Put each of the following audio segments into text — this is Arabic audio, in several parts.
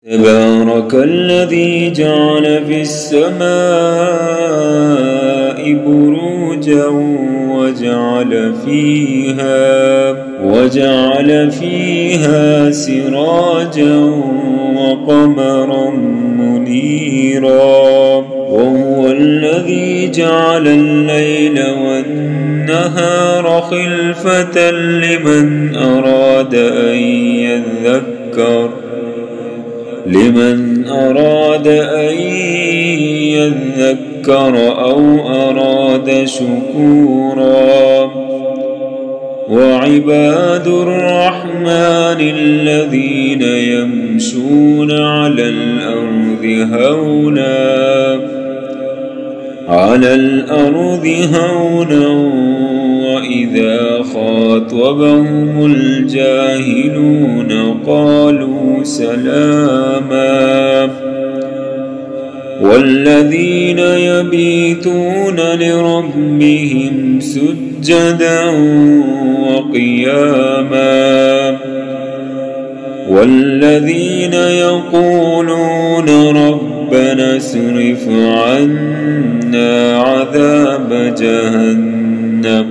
تبارك الذي جعل في السماء بروجا وجعل فيها سراجا وقمرا منيرا وهو الذي جعل الليل والنهار خلفة لمن أراد أن يذكر أو أراد شكورا وعباد الرحمن الذين يمشون على الأرض هونا وإذا خاطبهم الجاهلون قالوا سلاما والذين يبيتون لربهم سجدا وقياما والذين يقولون ربنا اصرف عنا عذاب جهنم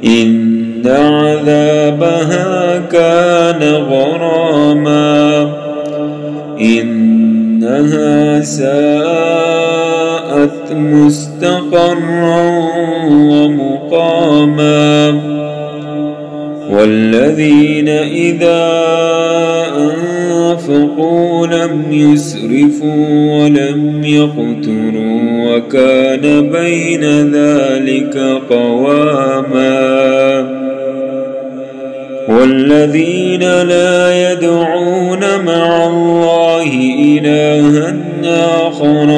إن عذابها كان غراما إنها ساءت مستقرا ومقاما والذين إذا أنفقوا لم يسرفوا ولم يقتروا وكان بين ذلك قواما والذين لا يدعون مع الله إلها آخر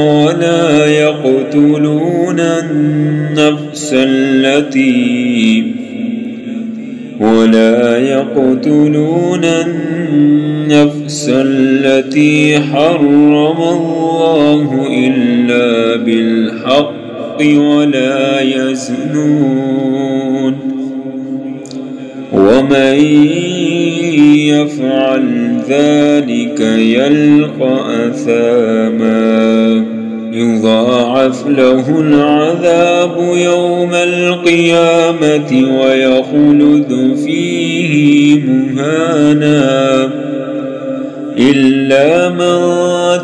ولا يقتلون النفس التي حرم الله إلا بالحق ولا يزنون ومن يفعل ذلك يلقى أثاما يضاعف له العذاب يوم القيامة ويخلد فيه مهانا إلا من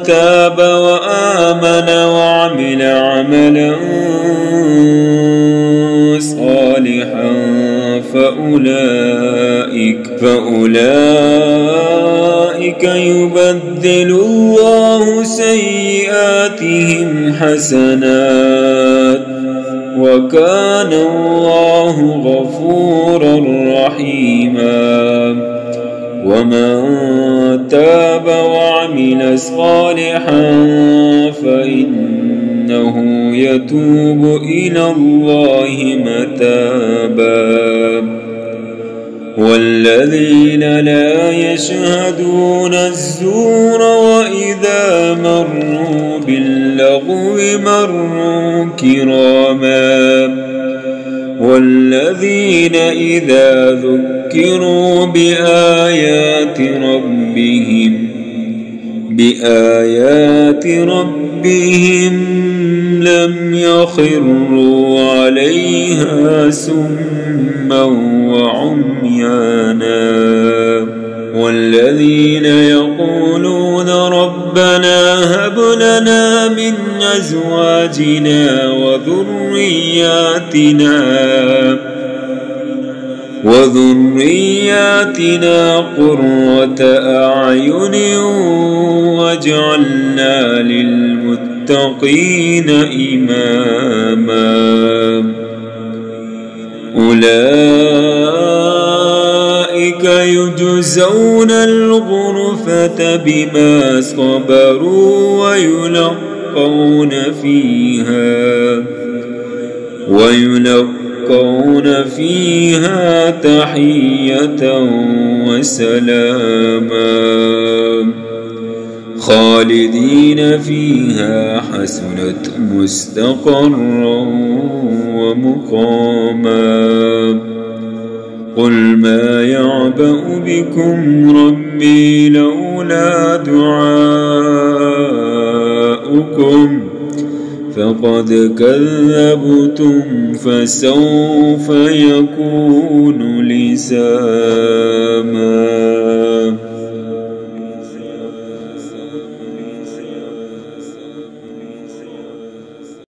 تاب وآمن وعمل عملا صالحا فأولئك يبدل الله سيئاتهم حسنات وكان الله غفورا رحيما ومن تاب وعمل صالحا فإنه يتوب إلى الله متابا والذين لا يشهدون الزور وإذا مروا باللغو مروا كراما والذين إذا ذكروا بآيات ربهم لم يخروا عليها سما وعميانا والذين يقولون ربنا هب لنا من أزواجنا وذرياتنا قرة أعين واجعلنا للمتقين إماما أولئك يجزون الغرفة بما صبروا ويلقون فيها تحية وسلاما خالدين فيها حسنت مستقرا ومقاما قل ما يعبأ بكم ربي لولا لولا دعاؤكم فقد كذبتم فسوف يكون لزاما.